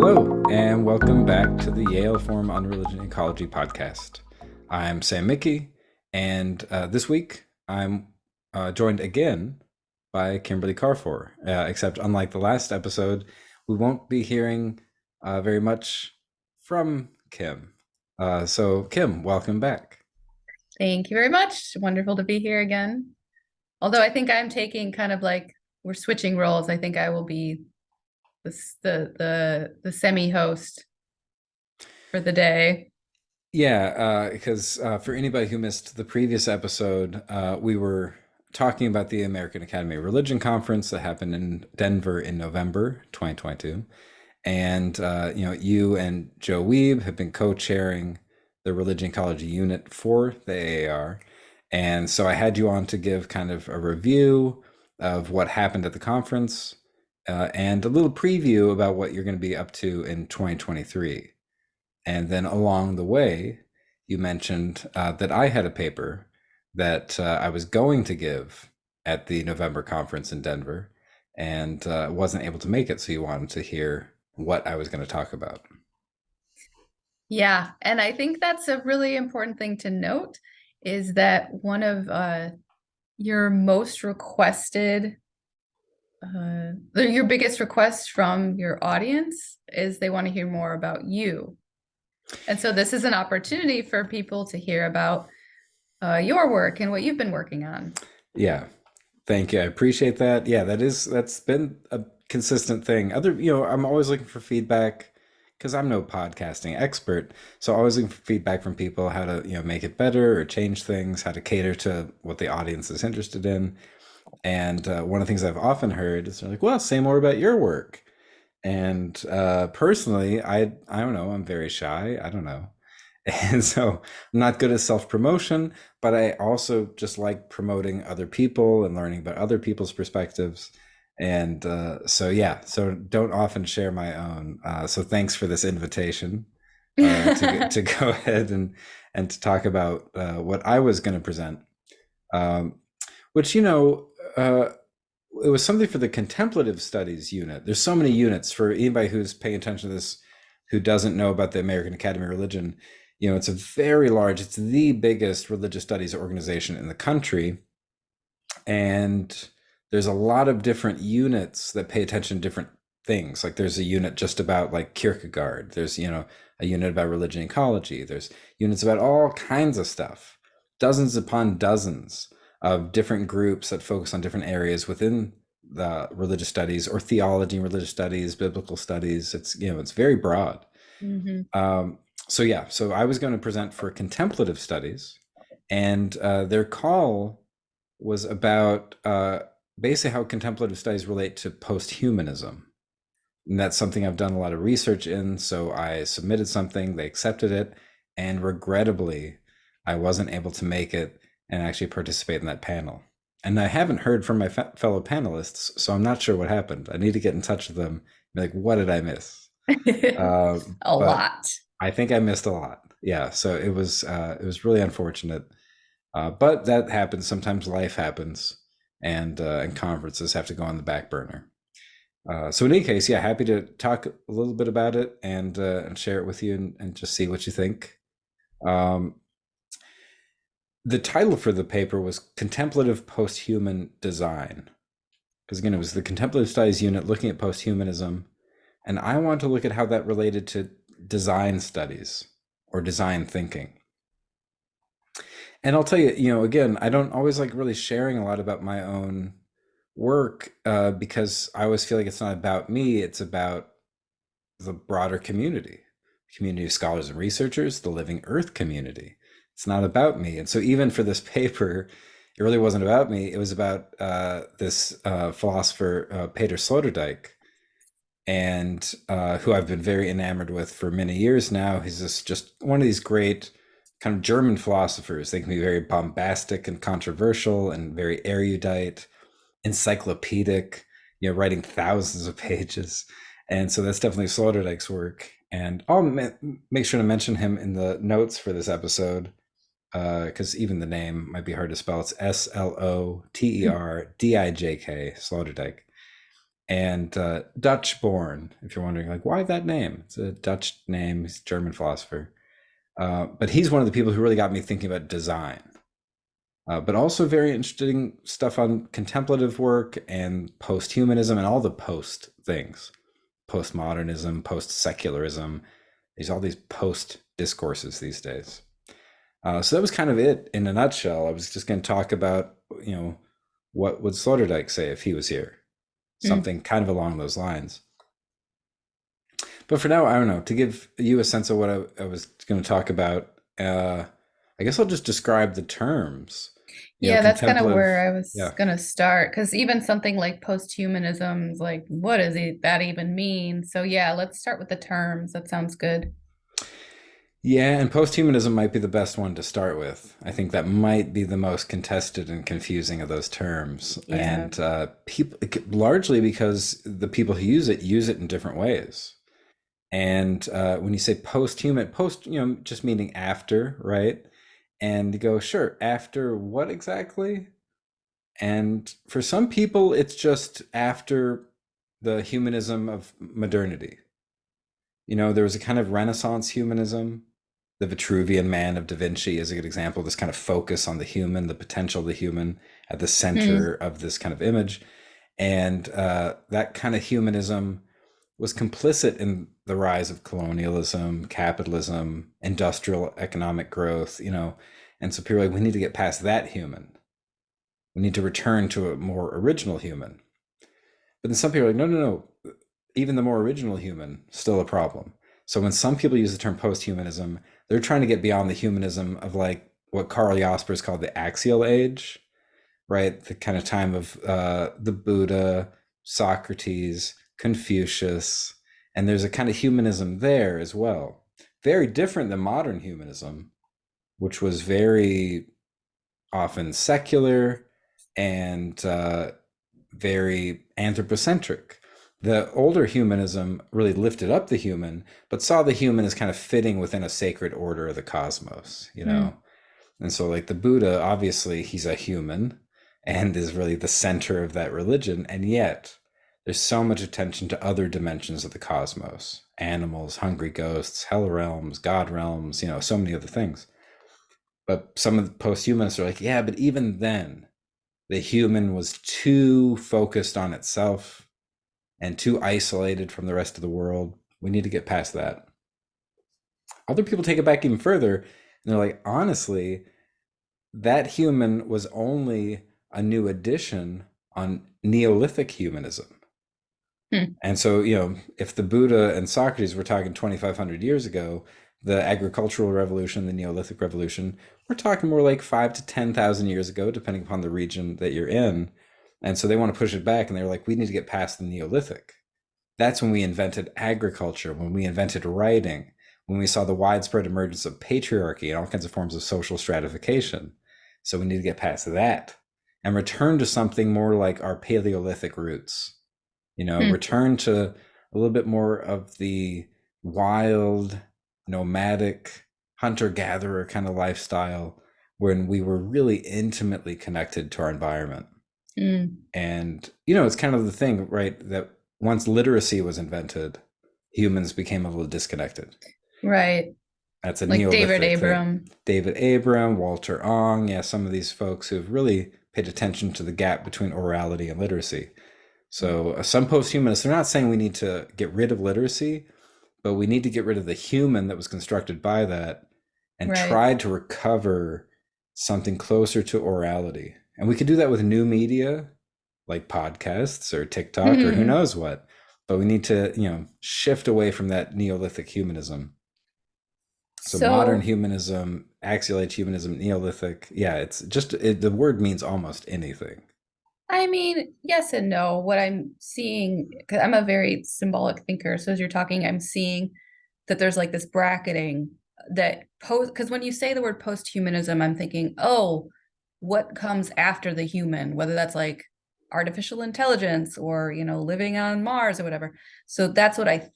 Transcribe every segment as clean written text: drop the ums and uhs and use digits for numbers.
Hello, and welcome back to the Yale Forum on Religion and Ecology podcast. I'm Sam Mickey, and this week I'm joined again by Kimberly Carfore, except unlike the last episode, we won't be hearing very much from Kim. So Kim, welcome back. Thank you very much. Wonderful to be here again. Although I think I'm taking kind of like we're switching roles. I think I will be the semi-host for the day. Yeah, because for anybody who missed the previous episode, we were talking about the American Academy of Religion conference that happened in Denver in November 2022. And, you and Joe Weeb have been co-chairing the Religion Ecology unit for the AAR. And so I had you on to give kind of a review of what happened at the conference and a little preview about what you're going to be up to in 2023. And then along the way, you mentioned that I had a paper that I was going to give at the November conference in Denver and wasn't able to make it. So you wanted to hear what I was going to talk about. Yeah, and I think that's a really important thing to note is that one of your most requested, your biggest request from your audience is they want to hear more about you. And so this is an opportunity for people to hear about your work and what you've been working on. Yeah, thank you. I appreciate that. Yeah, that's been a consistent thing. I'm always looking for feedback because I'm no podcasting expert. So always looking for feedback from people, how to, make it better or change things, how to cater to what the audience is interested in. And one of the things I've often heard is they're like, well, say more about your work. And personally, I don't know, I'm very shy. I don't know. And so I'm not good at self-promotion, but I also just like promoting other people and learning about other people's perspectives. And so don't often share my own. So thanks for this invitation to go ahead and to talk about what I was going to present, which, it was something for the Contemplative Studies unit. There's so many units for anybody who's paying attention to this, who doesn't know about the American Academy of Religion. It's it's the biggest religious studies organization in the country. And there's a lot of different units that pay attention to different things. Like there's a unit just about like Kierkegaard. There's, a unit about religion ecology. There's units about all kinds of stuff, dozens upon dozens of different groups that focus on different areas within the religious studies or theology and religious studies, biblical studies. It's very broad. Mm-hmm. So I was going to present for contemplative studies, and their call was about basically how contemplative studies relate to posthumanism. And that's something I've done a lot of research in. So I submitted something, they accepted it, and regrettably, I wasn't able to make it and actually participate in that panel. And I haven't heard from my fellow panelists, so I'm not sure what happened. I need to get in touch with them and be like, what did I miss? A lot. I think I missed a lot. Yeah, so it was really unfortunate. But that happens. Sometimes life happens, and conferences have to go on the back burner. So in any case, yeah, happy to talk a little bit about it and share it with you and just see what you think. The title for the paper was Contemplative Posthuman Design, because again, it was the Contemplative Studies unit looking at posthumanism, and I want to look at how that related to design studies or design thinking. And I'll tell you, again, I don't always like really sharing a lot about my own work because I always feel like it's not about me, it's about the broader community of scholars and researchers, the living earth community. It's not about me. And so even for this paper, it really wasn't about me. It was about this philosopher, Peter Sloterdijk, and who I've been very enamored with for many years now. He's just one of these great kind of German philosophers. They can be very bombastic and controversial and very erudite, encyclopedic, writing thousands of pages. And so that's definitely Sloterdijk's work. And I'll make sure to mention him in the notes for this episode, because even the name might be hard to spell. It's Sloterdijk, Sloterdijk. and Dutch born. If you're wondering, like, why that name? It's a Dutch name. He's a German philosopher. But he's one of the people who really got me thinking about design. But also very interesting stuff on contemplative work and posthumanism and all the post things, postmodernism, post secularism. There's all these post discourses these days. So that was kind of it in a nutshell. I was just going to talk about, what would Sloterdijk say if he was here? Mm. Something kind of along those lines. But for now, I don't know. To give you a sense of what I was going to talk about, I guess I'll just describe the terms. Yeah, that's kind of Contemplative. where I was Yeah. gonna start, because even something like posthumanism is like, what does that even mean? So yeah, let's start with the terms. That sounds good. Yeah, and posthumanism might be the best one to start with. I think that might be the most contested and confusing of those terms. Yeah. And people, largely because the people who use it in different ways. And when you say posthuman, just meaning after, right? And you go, sure, after what exactly? And for some people, it's just after the humanism of modernity. There was a kind of Renaissance humanism. The Vitruvian Man of Da Vinci is a good example. This kind of focus on the human, the potential of the human at the center Mm. of this kind of image. And that kind of humanism was complicit in the rise of colonialism, capitalism, industrial economic growth, And so people are like, we need to get past that human. We need to return to a more original human. But then some people are like, no, no, no. Even the more original human, still a problem. So when some people use the term posthumanism, they're trying to get beyond the humanism of like what Karl Jaspers called the axial age, right? The kind of time of the Buddha, Socrates, Confucius, and there's a kind of humanism there as well. Very different than modern humanism, which was very often secular and very anthropocentric. The older humanism really lifted up the human, but saw the human as kind of fitting within a sacred order of the cosmos. Mm. And so, like the Buddha, obviously, he's a human and is really the center of that religion. And yet, there's so much attention to other dimensions of the cosmos: animals, hungry ghosts, hell realms, God realms, so many other things. But some of the posthumanists are like, yeah, but even then, the human was too focused on itself and too isolated from the rest of the world. We need to get past that. Other people take it back even further, and they're like, honestly, that human was only a new addition on Neolithic humanism. Mm. And so, if the Buddha and Socrates were talking 2,500 years ago, the agricultural revolution, the Neolithic revolution, we're talking more like 5 to 10,000 years ago, depending upon the region that you're in. And so they want to push it back, and they're like, we need to get past the Neolithic. That's when we invented agriculture, when we invented writing, when we saw the widespread emergence of patriarchy and all kinds of forms of social stratification. So we need to get past that and return to something more like our Paleolithic roots. Mm. Return to a little bit more of the wild, nomadic, hunter gatherer kind of lifestyle when we were really intimately connected to our environment. Mm. And, it's kind of the thing, right? That once literacy was invented, humans became a little disconnected. Right. That's a Like David Neolithic thing. Abram. David Abram, Walter Ong, yeah, some of these folks who've really paid attention to the gap between orality and literacy. So some posthumanists, they're not saying we need to get rid of literacy, but we need to get rid of the human that was constructed by that and Right. try to recover something closer to orality. And we could do that with new media like podcasts or TikTok or who knows what. But we need to, shift away from that Neolithic humanism. So modern So, humanism, axial age humanism, Neolithic, yeah, it's just the word means almost anything. I mean, yes and no. What I'm seeing, because I'm a very symbolic thinker, so as you're talking, I'm seeing that there's like this bracketing that post, because when you say the word posthumanism, I'm thinking, oh, what comes after the human, whether that's like artificial intelligence or, living on Mars or whatever. So that's like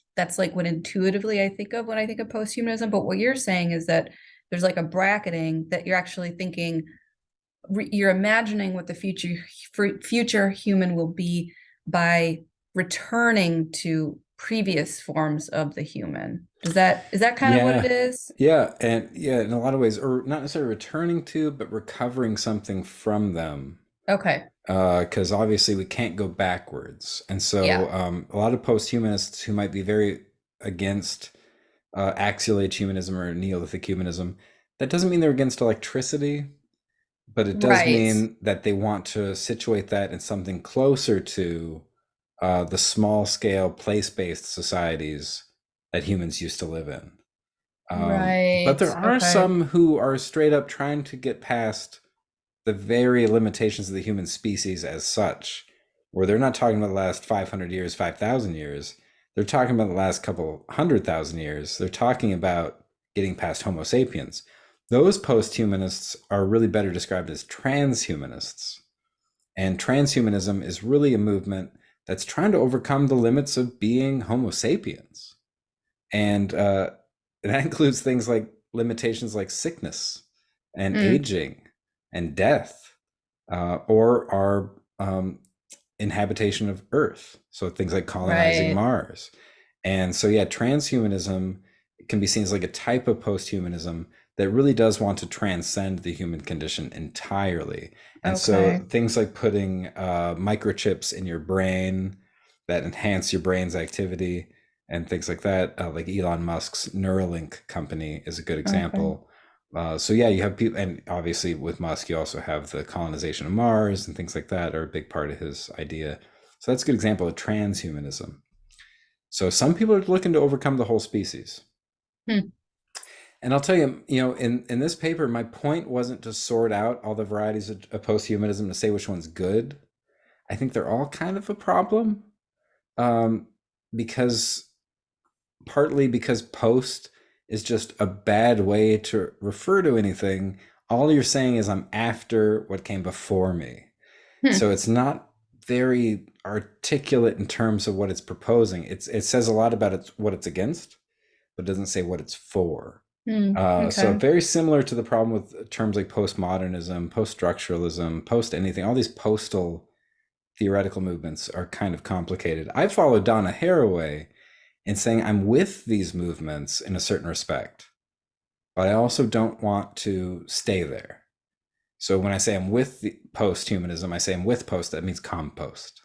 what intuitively I think of when I think of posthumanism. But what you're saying is that there's like a bracketing that you're actually thinking, you're imagining what the future human will be by returning to previous forms of the human. Is that kind of what it Yeah. is? Yeah. And yeah, in a lot of ways, or not necessarily returning to, but recovering something from them. Okay. Because obviously we can't go backwards. And Yeah. so a lot of post-humanists who might be very against axial age humanism or Neolithic humanism, that doesn't mean they're against electricity, but it does Right. mean that they want to situate that in something closer to the small scale place based societies that humans used to live in. But Right. there are Okay. some who are straight up trying to get past the very limitations of the human species as such, where they're not talking about the last 500 years, 5,000 years. They're talking about the last couple 100,000 years. They're talking about getting past Homo sapiens. Those post humanists are really better described as transhumanists. And transhumanism is really a movement that's trying to overcome the limits of being Homo sapiens. And that includes things like limitations like sickness and Mm, aging and death, or our inhabitation of Earth. So things like colonizing right. Mars. And so, yeah, transhumanism can be seen as like a type of posthumanism that really does want to transcend the human condition entirely. And so, Okay. things like putting microchips in your brain that enhance your brain's activity and things like that, like Elon Musk's Neuralink company is a good Okay. example. So yeah, you have people, and obviously with Musk, you also have the colonization of Mars and things like that are a big part of his idea. So that's a good example of transhumanism. So some people are looking to overcome the whole species. Hmm. And I'll tell you, in this paper, my point wasn't to sort out all the varieties of posthumanism to say which one's good. I think they're all kind of a problem, um, because partly because post is just a bad way to refer to anything. All you're saying is I'm after what came before me. Hmm. So it's not very articulate in terms of what it's proposing. It says a lot about what it's against, but it doesn't say what it's for. Hmm. So Okay. very similar to the problem with terms like postmodernism, post-structuralism, post anything. All these postal theoretical movements are kind of complicated. I follow Donna Haraway in saying I'm with these movements in a certain respect, but I also don't want to stay there. So when I say I'm with the post-humanism, I say I'm with post. That means compost,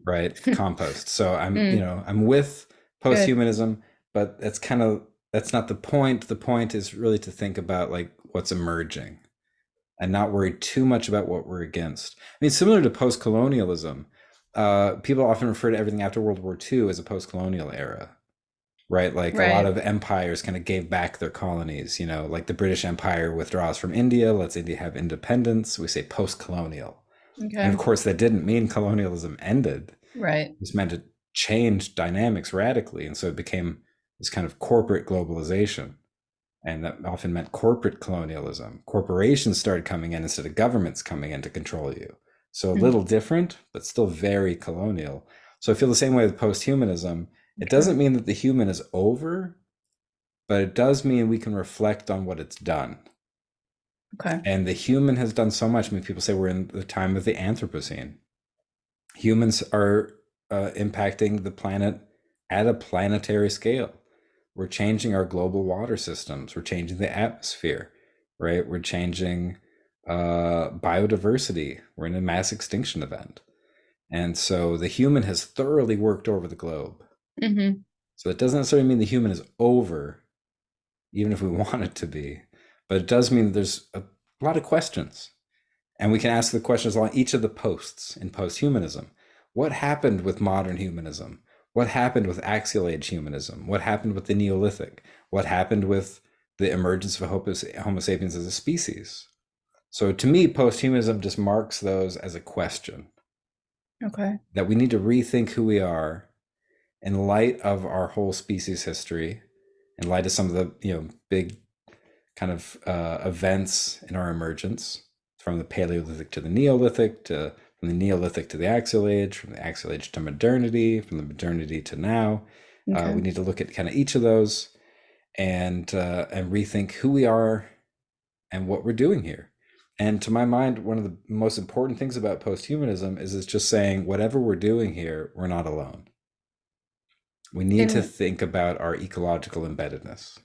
right? Compost. So Hmm. I'm with Good. post-humanism, but that's not the point. The point is really to think about like what's emerging and not worry too much about what we're against. I mean, similar to post-colonialism, people often refer to everything after World War II as a post-colonial era, right? Like a lot Right. of empires kind of gave back their colonies, like the British Empire withdraws from India, lets India have independence. We say post colonial. And of Okay. course, that didn't mean colonialism ended. Right. This meant it changed dynamics radically. And so it became this kind of corporate globalization. And that often meant corporate colonialism. Corporations started coming in instead of governments coming in to control you. So a Hmm. little different, but still very colonial. So I feel the same way with posthumanism. It Okay. doesn't mean that the human is over, but it does mean we can reflect on what it's done. Okay. And the human has done so much. I mean, people say we're in the time of the Anthropocene. Humans are impacting the planet at a planetary scale. We're changing our global water systems. We're changing the atmosphere, right? We're changing biodiversity. We're in a mass extinction event. And so the human has thoroughly worked over the globe. Hmm. So it doesn't necessarily mean the human is over, even if we want it to be. But it does mean that there's a lot of questions. And we can ask the questions on each of the posts in posthumanism. What happened with modern humanism? What happened with axial age humanism? What happened with the Neolithic? What happened with the emergence of Homo sapiens as a species? So to me, posthumanism just marks those as a question Okay. that we need to rethink who we are in light of our whole species history, in light of some of the big kind of events in our emergence, from the Paleolithic to the Neolithic, from the Neolithic to the Axial Age, from the Axial Age to modernity, from the modernity to now. Okay. We need to look at kind of each of those and rethink who we are and what we're doing here. And to my mind, one of the most important things about posthumanism is it's just saying whatever we're doing here, we're not alone. We need to In think about our ecological embeddedness.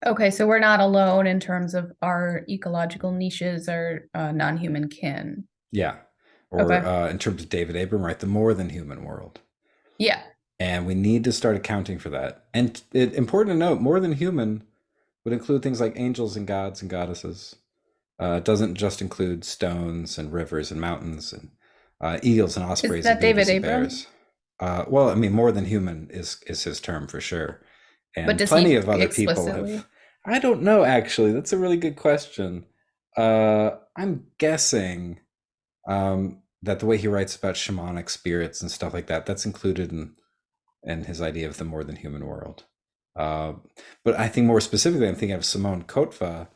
Okay, so we're not alone in terms of our ecological niches or non-human kin. Yeah. Or Okay. in terms of David Abram, right, the more than human world. Yeah. And we need to start accounting for that. And important to note, more than human would include things like angels and gods and goddesses. It doesn't just include stones and rivers and mountains and eagles and Is ospreys and that David beavers and Abram? bears. Well, I mean, more than human is his term for sure. But And does plenty he of other people have. explicitly? I don't know, actually. That's a really good question. I'm guessing that the way he writes about shamanic spirits and stuff like that, that's included in his idea of the more than human world. Uh, but I think more specifically, I'm thinking of Simone Kotva,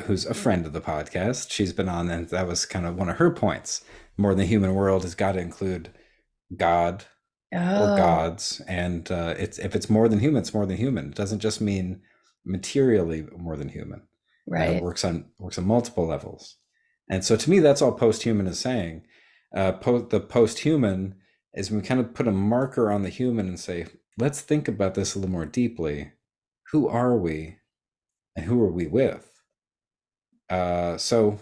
who's a friend of the podcast. She's been on, and that was kind of one of her points. More than human world has got to include God or Oh, gods, and it's if it's more than human, it's more than human. It doesn't just mean materially more than human. It right. works on multiple levels, and so to me, that's all posthuman is saying. The posthuman is when we kind of put a marker on the human and say, let's think about this a little more deeply. Who are we, and who are we with? So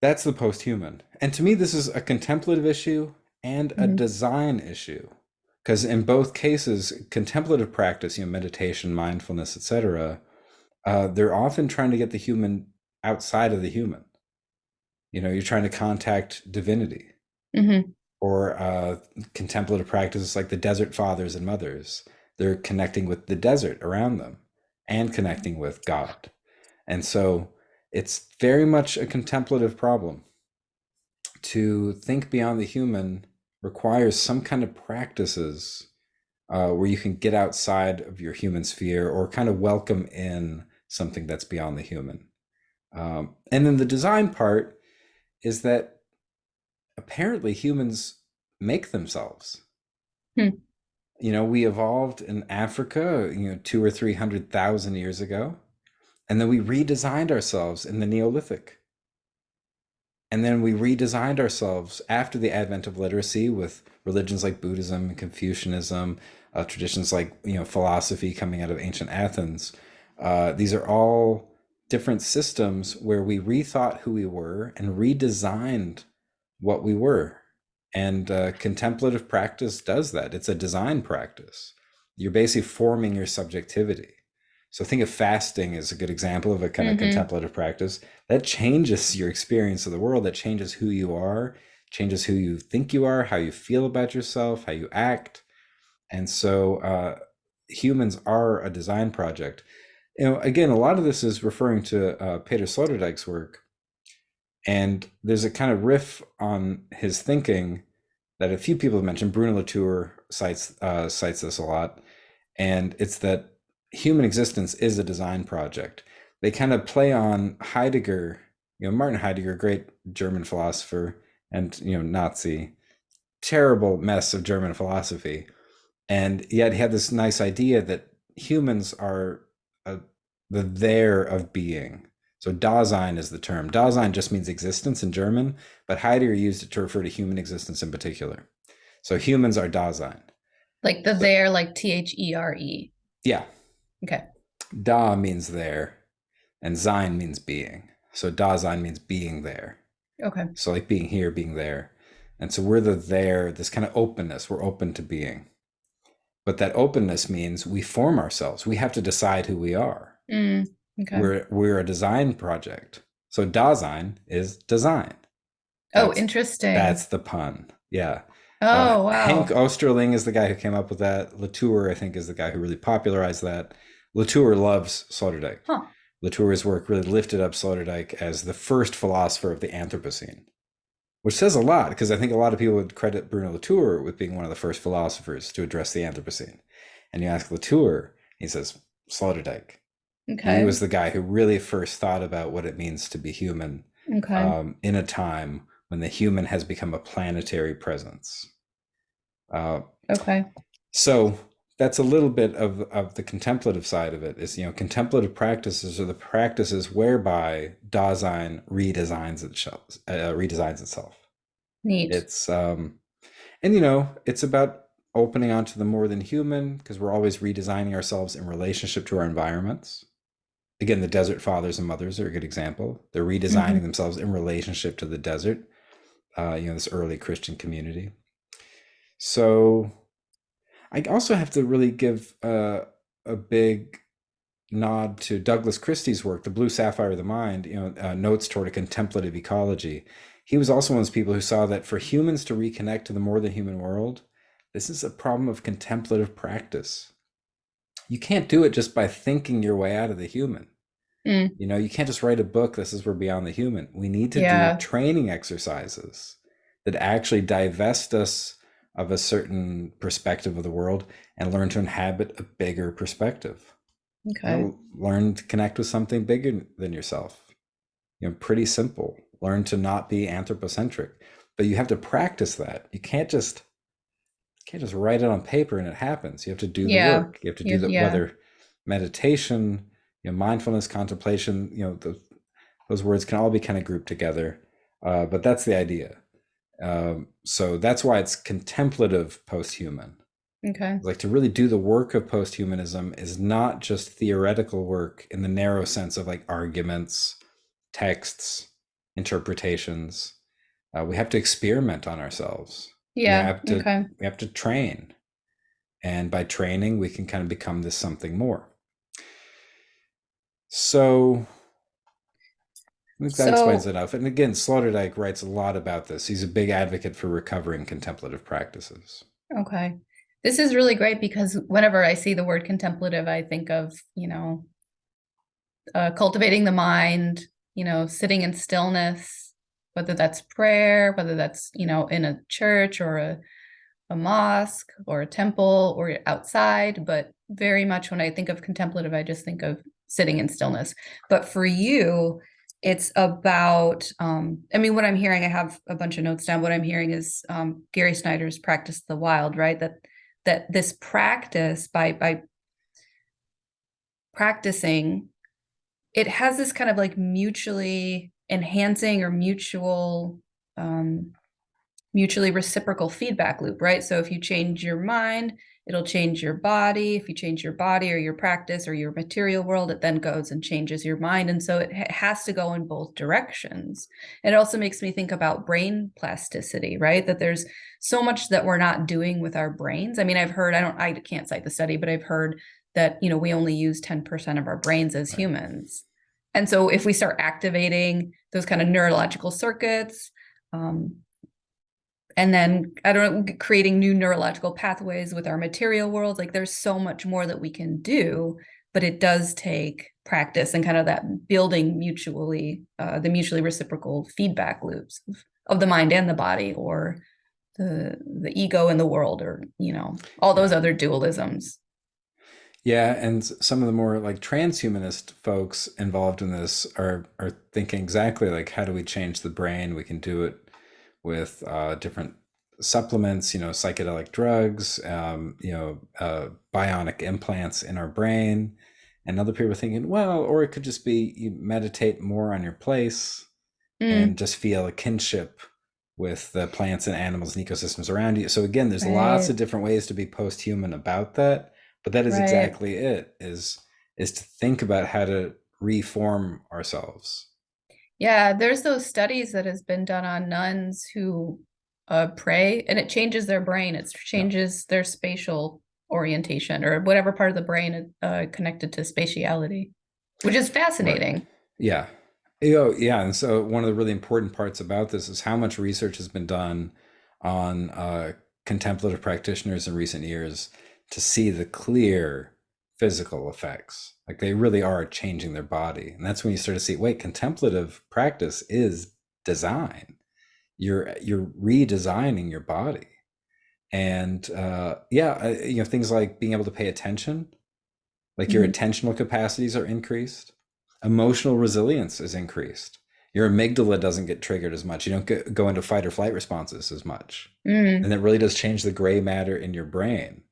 that's the posthuman. And to me, this is a contemplative issue and a Mhm. design issue. Because in both cases, contemplative practice, meditation, mindfulness, etc., they're often trying to get the human outside of the human. You're trying to contact divinity, Mhm. or contemplative practices like the desert fathers and mothers. They're connecting with the desert around them and connecting with God. And so it's very much a contemplative problem. To think beyond the human requires some kind of practices where you can get outside of your human sphere or kind of welcome in something that's beyond the human. And then the design part is that apparently humans make themselves. Hmm. We evolved in Africa, 200 or 300,000 years ago, and then we redesigned ourselves in the Neolithic. And then we redesigned ourselves after the advent of literacy with religions like Buddhism and Confucianism, traditions like philosophy coming out of ancient Athens. These are all different systems where we rethought who we were and redesigned what we were. And contemplative practice does that. It's a design practice. You're basically forming your subjectivity. So think of fasting as a good example of a kind of Mhm. contemplative practice. That changes your experience of the world. That changes who you are, changes who you think you are, how you feel about yourself, how you act. And so humans are a design project. Again, a lot of this is referring to Peter Sloterdijk's work, and there's a kind of riff on his thinking that a few people have mentioned. Bruno Latour cites this a lot, and it's that human existence is a design project. They kind of play on Heidegger, Martin Heidegger, great German philosopher and Nazi, terrible mess of German philosophy, and yet he had this nice idea that humans are a, the there of being. So Dasein is the term. Dasein just means existence in German, but Heidegger used it to refer to human existence in particular. So humans are Dasein. Like the So there, like THERE. yeah, Okay. Da means there, and Sein means being. So Dasein means being there. Okay. So like being here, being there. And so we're the there, this kind of openness. We're open to being. But that openness means we form ourselves. We have to decide who we are. Mm. Okay. We're a design project. So Dasein is design. Oh, That's interesting. that's the pun. Yeah. Oh, Hank wow. Osterling is the guy who came up with that. Latour, I think, is the guy who really popularized that. Latour loves Sloterdijk. Huh. Latour's work really lifted up Sloterdijk as the first philosopher of the Anthropocene, which says a lot because I think a lot of people would credit Bruno Latour with being one of the first philosophers to address the Anthropocene. And you ask Latour, he says Sloterdijk. He Okay. was the guy who really first thought about what it means to be human Okay. in a time when the human has become a planetary presence. Uh, Okay. so that's a little bit of the contemplative side of it. Is, contemplative practices are the practices whereby Dasein redesigns itself. Neat. It's and it's about opening onto the more than human, because we're always redesigning ourselves in relationship to our environments. Again, the desert fathers and mothers are a good example. They're redesigning Hmm. themselves in relationship to the desert. This early Christian community. So I also have to really give a big nod to Douglas Christie's work, The Blue Sapphire of the Mind, Notes Toward a Contemplative Ecology. He was also one of those people who saw that for humans to reconnect to the more than human world, this is a problem of contemplative practice. You can't do it just by thinking your way out of the human. Mm. You can't just write a book, this is we're beyond the human. We need to do Yeah. training exercises that actually divest us of a certain perspective of the world and learn to inhabit a bigger perspective. Okay. Learn to connect with something bigger than yourself. Pretty simple. Learn to not be anthropocentric. But you have to practice that. You can't just write it on paper and it happens. You have to do the Yeah. work. You have to do the, Yeah. whether meditation, mindfulness, contemplation, those words can all be kind of grouped together. But that's the idea. So that's why it's contemplative posthuman. Okay. Like, to really do the work of posthumanism is not just theoretical work in the narrow sense of like arguments, texts, interpretations. We have to experiment on ourselves. We Yeah. have to Okay. we have to train, and by training, we can kind of become this something more. So I think that explains So, enough. And again, Sloterdijk writes a lot about this. He's a big advocate for recovering contemplative practices. okay. This is really great because whenever I see the word contemplative, I think of, cultivating the mind, sitting in stillness, whether that's prayer, whether that's, in a church or a mosque or a temple or outside. But very much when I think of contemplative, I just think of sitting in stillness. But for you, it's about, I mean, what I'm hearing, I have a bunch of notes down. What I'm hearing is Gary Snyder's practice the wild, right? That this practice by practicing, it has this kind of like mutually enhancing or um, mutually reciprocal feedback loop, right? So if you change your mind, it'll change your body. If you change your body or your practice or your material world, it then goes and changes your mind. And so it has to go in both directions. It also makes me think about brain plasticity, right? That there's so much that we're not doing with our brains. I mean, I've heard, I can't cite the study, but I've heard that, we only use 10% of our brains as Right. humans. And so if we start activating those kind of neurological circuits, and then I don't know, creating new neurological pathways with our material world, like there's so much more that we can do, but it does take practice and kind of that building the mutually reciprocal feedback loops of the mind and the body, or the ego and the world, or all those Yeah. other dualisms. Yeah, and some of the more like transhumanist folks involved in this are thinking exactly like, how do we change the brain? We can do it with different supplements, psychedelic drugs, bionic implants in our brain. And other people are thinking, well, or it could just be you meditate more on your place and Mm, just feel a kinship with the plants and animals and ecosystems around you. So again, there's lots right, of different ways to be post-human about that, but that is right. exactly it, is to think about how to reform ourselves. Yeah, there's those studies that has been done on nuns who pray, and it changes their brain. It Yeah. changes their spatial orientation, or whatever part of the brain connected to spatiality, which is Right. fascinating. Yeah. Yeah. And so one of the really important parts about this is how much research has been done on contemplative practitioners in recent years to see the clear physical effects. Like, they really are changing their body. And that's when you start to see, wait, contemplative practice is design. You're redesigning your body. And things like being able to pay attention, like your Mhm. attentional capacities are increased, emotional resilience is increased, your amygdala doesn't get triggered as much, you don't go into fight or flight responses as much, Mm, and it really does change the gray matter in your brain.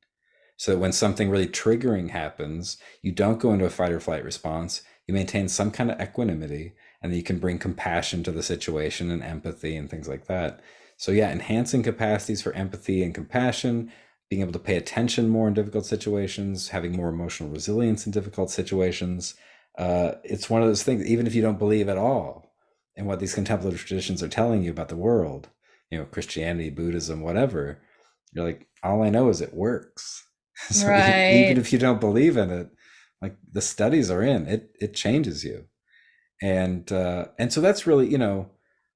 so that when something really triggering happens, you don't go into a fight or flight response. You maintain some kind of equanimity, and then you can bring compassion to the situation and empathy and things like that. So, yeah, enhancing capacities for empathy and compassion, being able to pay attention more in difficult situations, having more emotional resilience in difficult situations. It's one of those things, even if you don't believe at all in what these contemplative traditions are telling you about the world, Christianity, Buddhism, whatever, you're like, all I know is it works. So even Right. if you don't believe in it, like the studies are in, it changes you. And so that's really,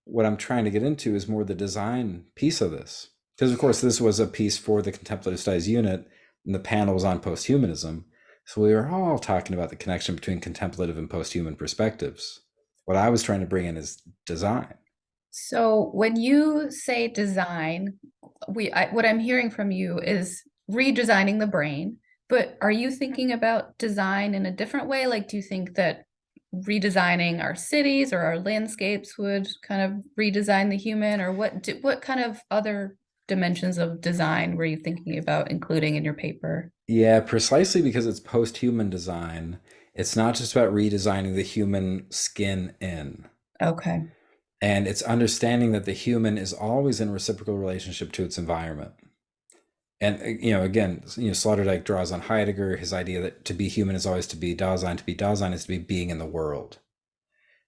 what I'm trying to get into is more the design piece of this. Because of course this was a piece for the contemplative studies unit, and the panel was on posthumanism. So we were all talking about the connection between contemplative and posthuman perspectives. What I was trying to bring in is design. So when you say design, what I'm hearing from you is redesigning the brain, but are you thinking about design in a different way? Like, do you think that redesigning our cities or our landscapes would kind of redesign the human, or what kind of other dimensions of design were you thinking about including in your paper? Yeah, precisely because it's post-human design, it's not just about redesigning the human skin in. Okay. And it's understanding that the human is always in reciprocal relationship to its environment. And again, Sloterdijk draws on Heidegger, his idea that to be human is always to be Dasein. To be Dasein is to be being in the world.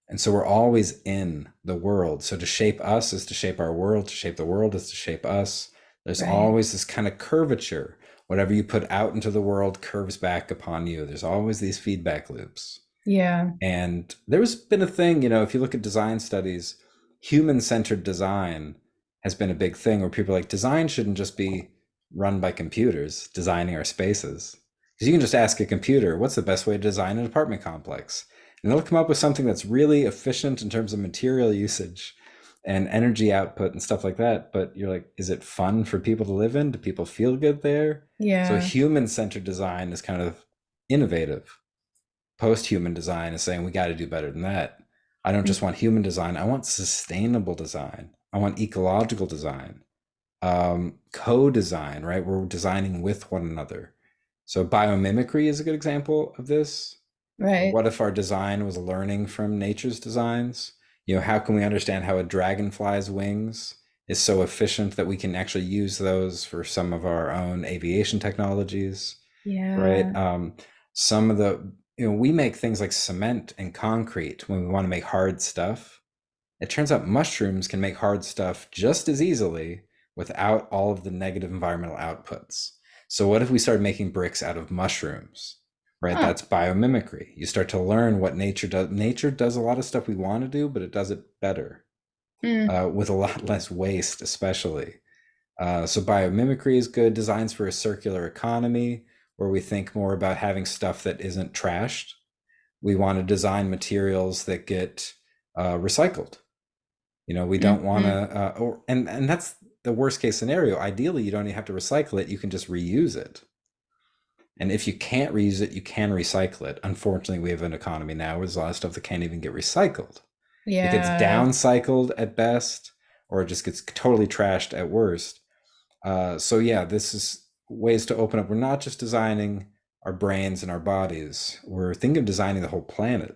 And so we're always in the world. So to shape us is to shape our world. To shape the world is to shape us. There's Right. always this kind of curvature. Whatever you put out into the world curves back upon you. There's always these feedback loops. Yeah. And there's been a thing, if you look at design studies, human centered design has been a big thing where people are like, design shouldn't just be run by computers designing our spaces. Because you can just ask a computer, what's the best way to design an apartment complex? And they'll come up with something that's really efficient in terms of material usage and energy output and stuff like that. But you're like, is it fun for people to live in? Do people feel good there? So Yeah. human centered design is kind of innovative. Post-human design is saying we got to do better than that. I don't just want human design. I want sustainable design. I want ecological design, co-design, right? We're designing with one another. So biomimicry is a good example of this. Right. What if our design was learning from nature's designs? How can we understand how a dragonfly's wings is so efficient that we can actually use those for some of our own aviation technologies? Right? Yeah. Some of the, we make things like cement and concrete when we want to make hard stuff. It turns out mushrooms can make hard stuff just as easily without all of the negative environmental outputs. So, what if we started making bricks out of mushrooms? Right? Huh. That's biomimicry. You start to learn what nature does. Nature does a lot of stuff we want to do, but it does it better Mm. with a lot less waste, especially. So biomimicry is good. Designs for a circular economy, where we think more about having stuff that isn't trashed. We want to design materials that get recycled. We don't want to, Mhm. and that's the worst case scenario. Ideally, you don't even have to recycle it. You can just reuse it. And if you can't reuse it, you can recycle it. Unfortunately, we have an economy now where there's a lot of stuff that can't even get recycled. It gets Yeah. downcycled at best, or it just gets totally trashed at worst. So yeah, this is ways to open up. We're not just designing our brains and our bodies. We're thinking of designing the whole planet.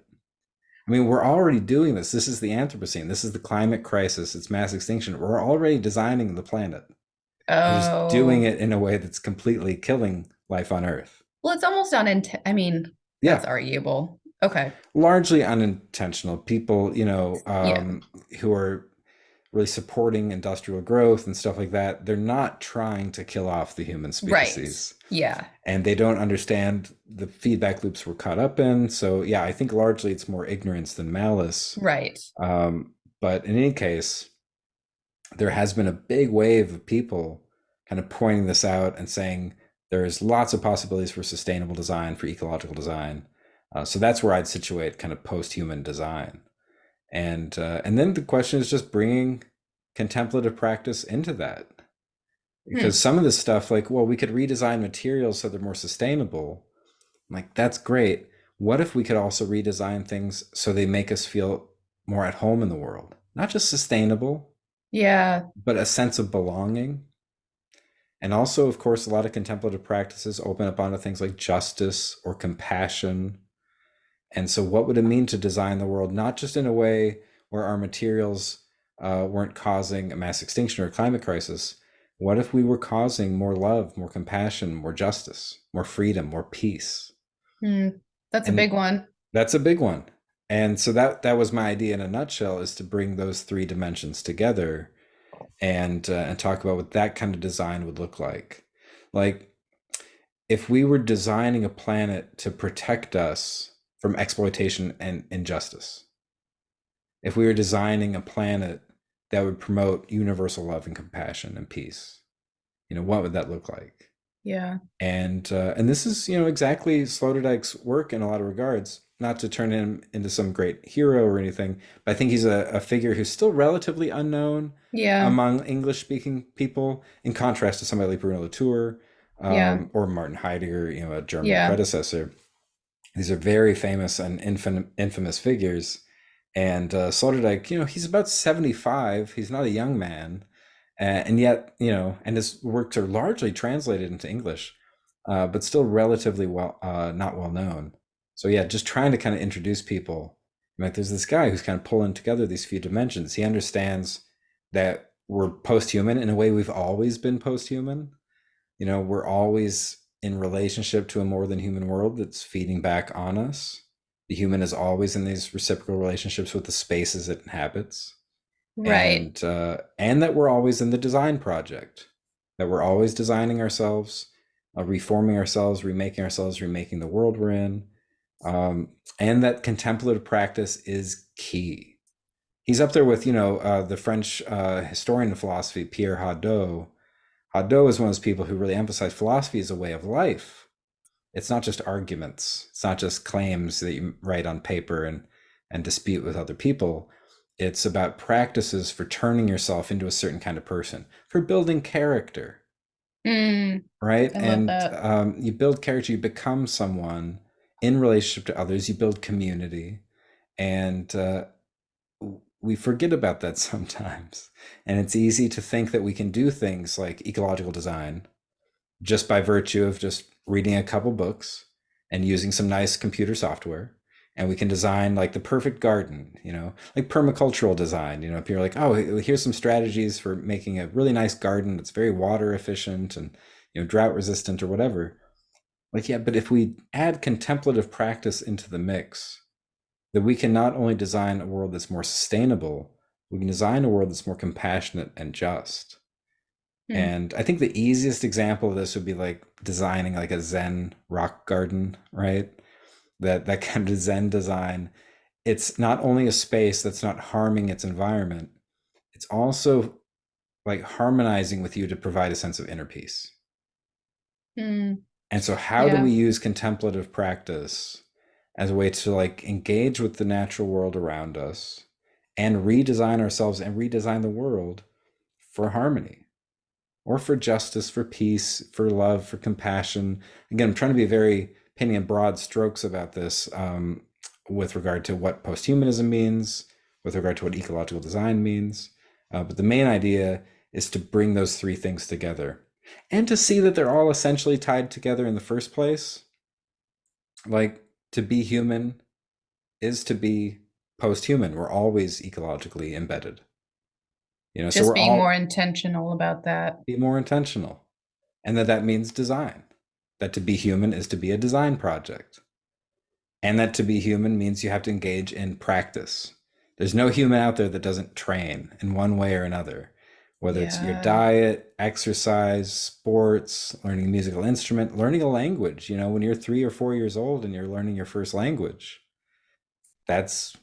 I mean, we're already doing this. This is the Anthropocene. This is the climate crisis. It's mass extinction. We're already designing the planet. We're just doing Oh. it in a way that's completely killing life on Earth. Well, it's almost I mean, that's Yeah, arguable. Okay. largely unintentional. People, Yeah. who are really supporting industrial growth and stuff like that, they're not trying to kill off the human Right. species. Yeah. And they don't understand the feedback loops we're caught up in. So yeah, I think largely it's more ignorance than malice. Right. But in any case, there has been a big wave of people kind of pointing this out and saying there's lots of possibilities for sustainable design, for ecological design. So that's where I'd situate kind of post-human design. And then the question is just bringing contemplative practice into that, because Hmm. some of this stuff, like, well, we could redesign materials so they're more sustainable. Like, that's great. What if we could also redesign things so they make us feel more at home in the world? Not just sustainable, Yeah. but a sense of belonging. And also, of course, a lot of contemplative practices open up onto things like justice or compassion. And so, what would it mean to design the world not just in a way where our materials weren't causing a mass extinction or a climate crisis? What if we were causing more love, more compassion, more justice, more freedom, more peace? Mm, that's a And big one. that's a big one. And so that was my idea in a nutshell, is to bring those three dimensions together and talk about what that kind of design would look like. Like, if we were designing a planet to protect us from exploitation and injustice, if we were designing a planet that would promote universal love and compassion and peace, what would that look like? Yeah. And this is exactly Sloterdijk's work in a lot of regards. Not to turn him into some great hero or anything, but I think he's a figure who's still relatively unknown Yeah. among English-speaking people, in contrast to somebody like Bruno Latour, Yeah. or Martin Heidegger, a German Yeah. predecessor. These are very famous and infamous figures. And Sloterdijk, he's about 75. He's not a young man, and yet, and his works are largely translated into English, but still relatively not well known. So yeah, just trying to kind of introduce people. Like, there's this guy who's kind of pulling together these few dimensions. He understands that we're post-human in a way we've always been post-human. We're always in relationship to a more than human world that's feeding back on us. The human is always in these reciprocal relationships with the spaces it inhabits, Right. and that we're always in the design project, that we're always designing ourselves, reforming ourselves, remaking the world we're in, and that contemplative practice is key. He's up there with the French historian of philosophy, Pierre Hadot. Hadot is one of those people who really emphasize philosophy as a way of life. It's not just arguments. It's not just claims that you write on paper and dispute with other people. It's about practices for turning yourself into a certain kind of person, for building character, Mm, right? I love And that. you build character, you become someone in relationship to others, you build community. And we forget about that sometimes. And it's easy to think that we can do things like ecological design just by virtue of just reading a couple books and using some nice computer software. And we can design like the perfect garden, like permacultural design. If you're like, oh, here's some strategies for making a really nice garden that's very water efficient and drought resistant or whatever. Like, yeah, but if we add contemplative practice into the mix, that we can not only design a world that's more sustainable, we can design a world that's more compassionate and just. Mm, And I think the easiest example of this would be like designing like a Zen rock garden, right? That kind of Zen design. It's not only a space that's not harming its environment, it's also like harmonizing with you to provide a sense of inner peace. mm, And so how do yeah. we use contemplative practice as a way to like engage with the natural world around us and redesign ourselves and redesign the world for harmony? Or for justice, for peace, for love, for compassion. Again, I'm trying to be very painting in broad strokes about this, with regard to what posthumanism means, with regard to what ecological design means. But the main idea is to bring those three things together and to see that they're all essentially tied together in the first place. Like, to be human is to be post-human. We're always ecologically embedded. So Just we're being more all intentional about that. be more intentional. And that means design. That to be human is to be a design project. And that to be human means you have to engage in practice. There's no human out there that doesn't train in one way or another, whether it's your Yeah. diet, exercise, sports, learning a musical instrument, learning a language. When you're 3 or 4 years old and you're learning your first language, that's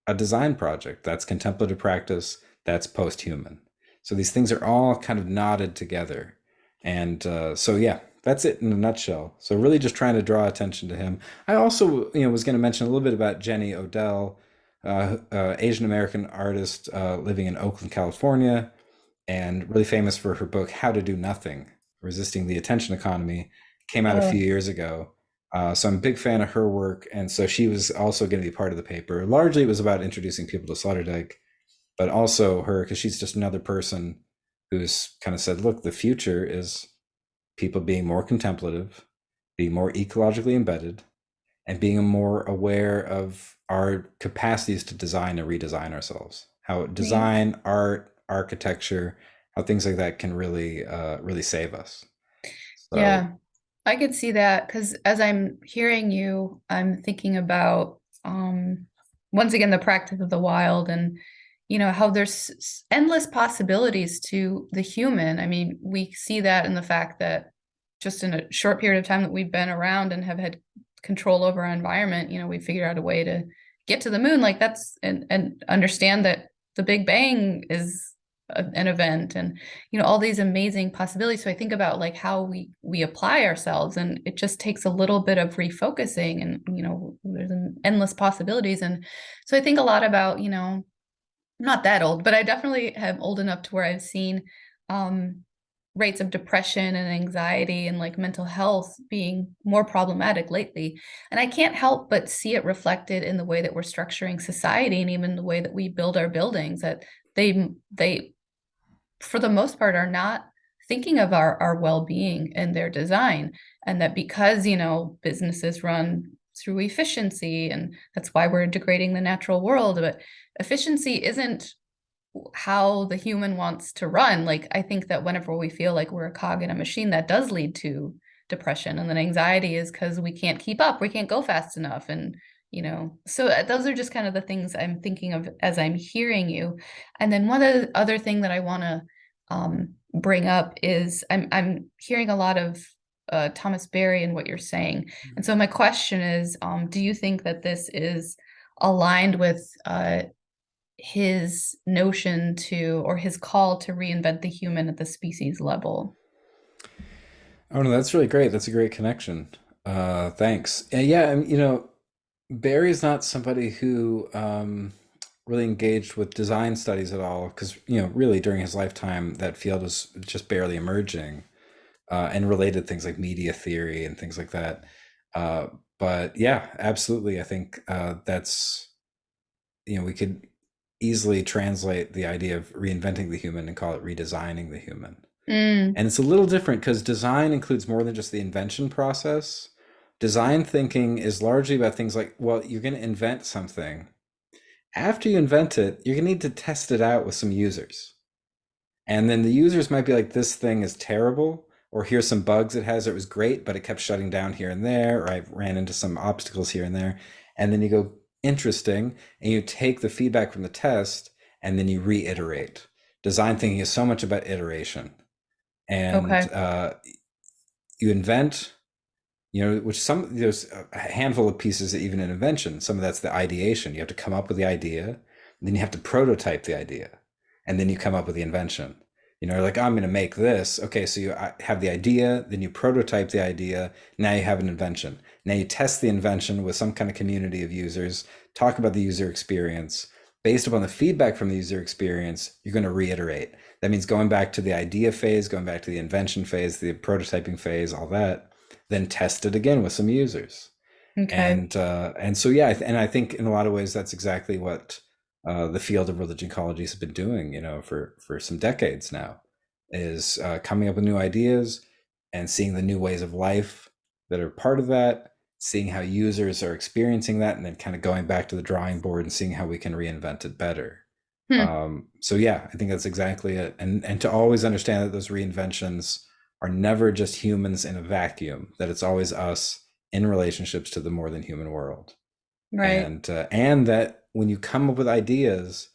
a design project. That's contemplative practice. That's post-human. So these things are all kind of knotted together. And so, yeah, that's it in a nutshell. So really just trying to draw attention to him. I also, was going to mention a little bit about Jenny Odell, Asian American artist living in Oakland, California, and really famous for her book, How to Do Nothing, Resisting the Attention Economy. Came out a few Oh, years ago. So I'm a big fan of her work. And so she was also going to be part of the paper. Largely, it was about introducing people to Sloterdijk, but also her, because she's just another person who's kind of said, look, the future is people being more contemplative, being more ecologically embedded, and being more aware of our capacities to design and redesign ourselves. How Right. design, art, architecture, how things like that can really, really save us. So, Yeah, I could see that because as I'm hearing you, I'm thinking about once again the practice of the wild and how there's endless possibilities to the human. I mean, we see that in the fact that just in a short period of time that we've been around and have had control over our environment, we figured out a way to get to the moon. Like that's and understand that the Big Bang is an event and all these amazing possibilities. So I think about like how we apply ourselves, and it just takes a little bit of refocusing, and there's endless possibilities. And so I think a lot about I'm not that old, but I definitely am old enough to where I've seen um rates of depression and anxiety and like mental health being more problematic lately. And I can't help but see it reflected in the way that we're structuring society and even the way that we build our buildings, that they for the most part are not thinking of our well-being and their design, and that because businesses run through efficiency, and that's why we're degrading the natural world. But efficiency isn't how the human wants to run. Like I think that whenever we feel like we're a cog in a machine, that does lead to depression, and then anxiety is because we can't keep up, we can't go fast enough. And so those are just kind of the things I'm thinking of as I'm hearing you. And then one other thing that I want to bring up is I'm hearing a lot of Thomas Berry and what you're saying. And so my question is, do you think that this is aligned with his notion to, or his call to reinvent the human at the species level? oh no, that's really great. That's a great connection. Thanks. And yeah, Barry's not somebody who really engaged with design studies at all, because really during his lifetime, that field was just barely emerging, and related things like media theory and things like that. Uh, but yeah, absolutely, I think that's we could easily translate the idea of reinventing the human and call it redesigning the human. Mm, And it's a little different because design includes more than just the invention process. Design thinking is largely about things like, well, you're going to invent something. After you invent it, you're going to need to test it out with some users. And then the users might be like, this thing is terrible, or here's some bugs it has. It was great, but it kept shutting down here and there, or I ran into some obstacles here and there. And then you go, interesting. And you take the feedback from the test and then you reiterate. Design thinking is so much about iteration. And okay. you invent, which there's a handful of pieces even in invention. Some of that's the ideation. You have to come up with the idea, and then you have to prototype the idea, and then you come up with the invention. Like, oh, I'm going to make this. Okay, so you have the idea, then you prototype the idea. Now you have an invention. Now you test the invention with some kind of community of users, talk about the user experience. Based upon the feedback from the user experience, you're going to reiterate. That means going back to the idea phase, going back to the invention phase, the prototyping phase, all that, then test it again with some users. Okay. And so yeah, and I think in a lot of ways that's exactly what the field of religion ecology has been doing, for some decades now, is coming up with new ideas and seeing the new ways of life that are part of that, seeing how users are experiencing that, and then kind of going back to the drawing board and seeing how we can reinvent it better. Hmm. So yeah, I think that's exactly it. And to always understand that those reinventions are never just humans in a vacuum, that it's always us in relationships to the more than human world. Right. And that when you come up with ideas,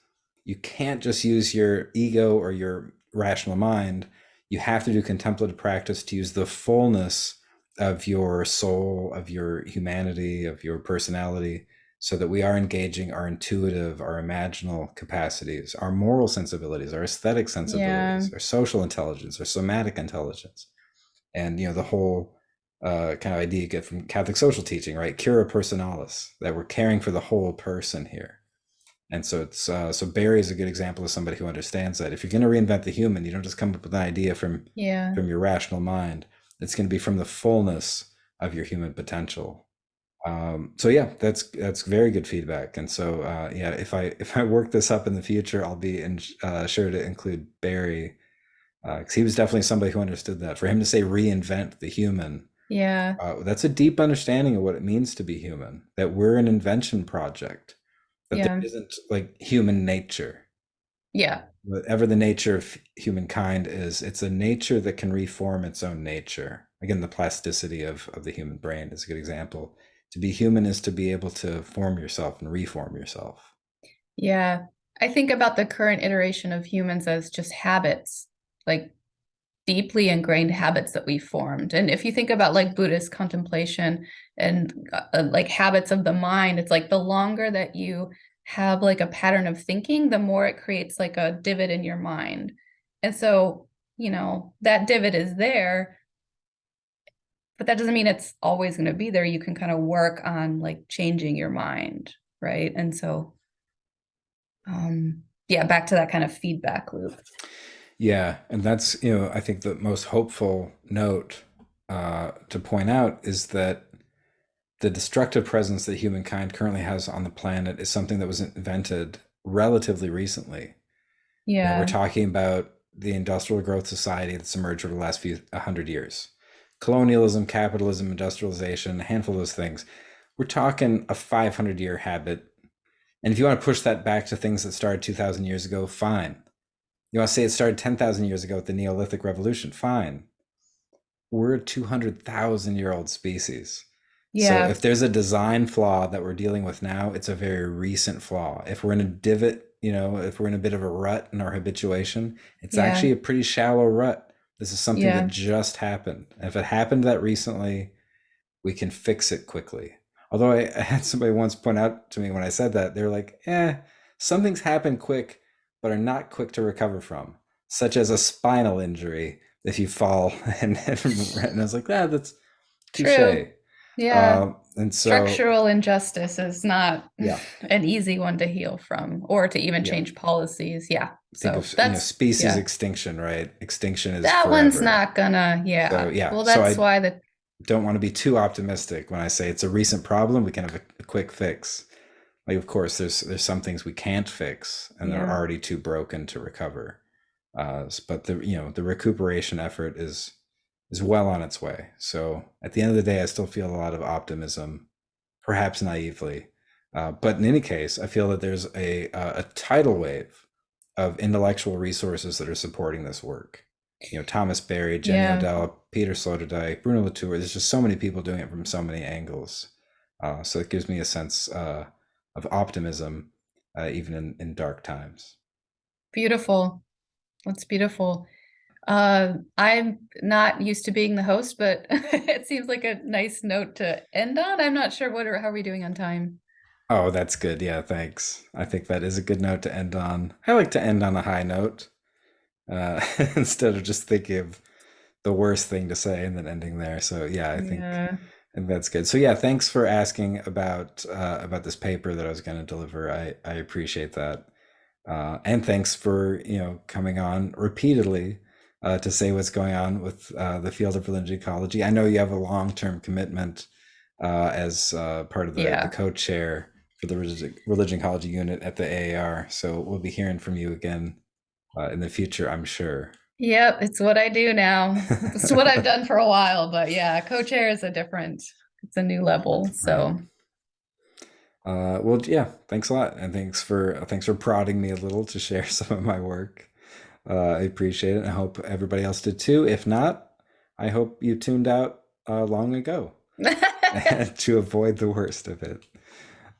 you can't just use your ego or your rational mind. You have to do contemplative practice to use the fullness of your soul, of your humanity, of your personality, so that we are engaging our intuitive, our imaginal capacities, our moral sensibilities, our aesthetic Yeah. sensibilities, our social intelligence, our somatic intelligence. And the whole kind of idea you get from Catholic social teaching, right? Cura personalis, that we're caring for the whole person here. And so it's so Barry is a good example of somebody who understands that if you're going to reinvent the human, you don't just come up with an idea Yeah. from your rational mind. It's going to be from the fullness of your human potential. So yeah, that's very good feedback. And so yeah, if I work this up in the future, I'll be sure to include Barry Because he was definitely somebody who understood that. For him to say reinvent the human, Yeah. that's a deep understanding of what it means to be human, that we're an invention project, that there Yeah. isn't like human nature. Yeah. Whatever the nature of humankind is, it's a nature that can reform its own nature. Again, the plasticity of the human brain is a good example. To be human is to be able to form yourself and reform yourself. Yeah. I think about the current iteration of humans as just habits, like deeply ingrained habits that we formed. And if you think about like Buddhist contemplation and like habits of the mind, it's like the longer that you have like a pattern of thinking, the more it creates like a divot in your mind. And so, that divot is there, but that doesn't mean it's always going to be there. You can kind of work on like changing your mind, right? And so, yeah, back to that kind of feedback loop. Yeah, and that's, I think the most hopeful note to point out is that the destructive presence that humankind currently has on the planet is something that was invented relatively recently. We're Yeah, talking about the industrial growth society that's emerged over the last few 100 years. Colonialism, capitalism, industrialization, a handful of those things. We're talking a 500-year habit. And if you want to push that back to things that started 2,000 years ago, fine. You want to say it started 10,000 years ago with the Neolithic Revolution, fine. We're a 200,000-year-old species. So yeah, if there's a design flaw that we're dealing with now, it's a very recent flaw. If we're in a divot, if we're in a bit of a rut in our habituation, it's actually yeah, a pretty shallow rut. This is something that yeah. just happened. And if it happened that recently, we can fix it quickly. Although I had somebody once point out to me when I said that, they're like, some things happen quick, but are not quick to recover from, such as a spinal injury if you fall. And I was like, that's touche. True. Yeah. And so, Structural injustice is not yeah, an easy one to heal from or to even yeah. change policies. Yeah. Think So of species yeah. extinction, right? Extinction is That one's forever. not gonna, So yeah. yeah, Well, so that's I why the, don't want to be too optimistic when I say it's a recent problem. We can have a quick fix. Like, of course, there's some things we can't fix, and they're yeah. already too broken to recover. But the recuperation effort is well on its way. So at the end of the day, I still feel a lot of optimism, perhaps naively. But in any case, I feel that there's a tidal wave of intellectual resources that are supporting this work. Thomas Berry, Jenny Yeah. Odell, Peter Sloterdijk, Bruno Latour. There's just so many people doing it from so many angles. So it gives me a sense of optimism, even in dark times. Beautiful. That's beautiful. I'm not used to being the host, but it seems like a nice note to end on. I'm not sure how are we doing on time? Oh, that's good. Yeah, thanks. I think that is a good note to end on. I like to end on a high note instead of just thinking of the worst thing to say and then ending there. So yeah, Yeah. I think that's good. So yeah, thanks for asking about this paper that I was going to deliver. I appreciate that, and thanks for coming on repeatedly to say what's going on with the field of religion ecology. I know you have a long-term commitment as part of the Yeah. co-chair for the religion ecology unit at the AAR. So we'll be hearing from you again in the future, I'm sure. Yep, it's what I do now. It's what I've done for a while, but yeah, co-chair is it's a new level. Right. So Well, yeah. Thanks a lot, and thanks for prodding me a little to share some of my work. I appreciate it. I hope everybody else did too. If not, I hope you tuned out long ago to avoid the worst of it.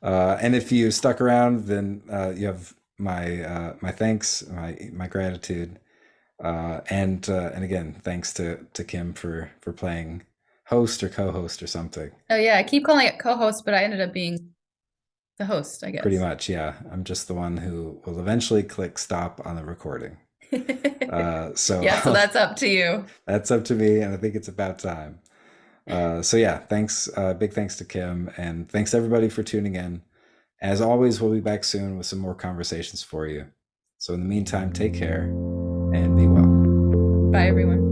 And if you stuck around, then you have my thanks, my gratitude, and again, thanks to Kim for playing host or co-host or something. oh yeah, I keep calling it co-host, but I ended up being the host, I Pretty guess. much, yeah. I'm just the one who will eventually click stop on the recording. So Yeah, so that's up to you. that's up to me, and I think it's about time. So yeah, thanks, big thanks to Kim, and thanks everybody for tuning in. As always, we'll be back soon with some more conversations for you. So in the meantime, take care and be well. Bye, everyone.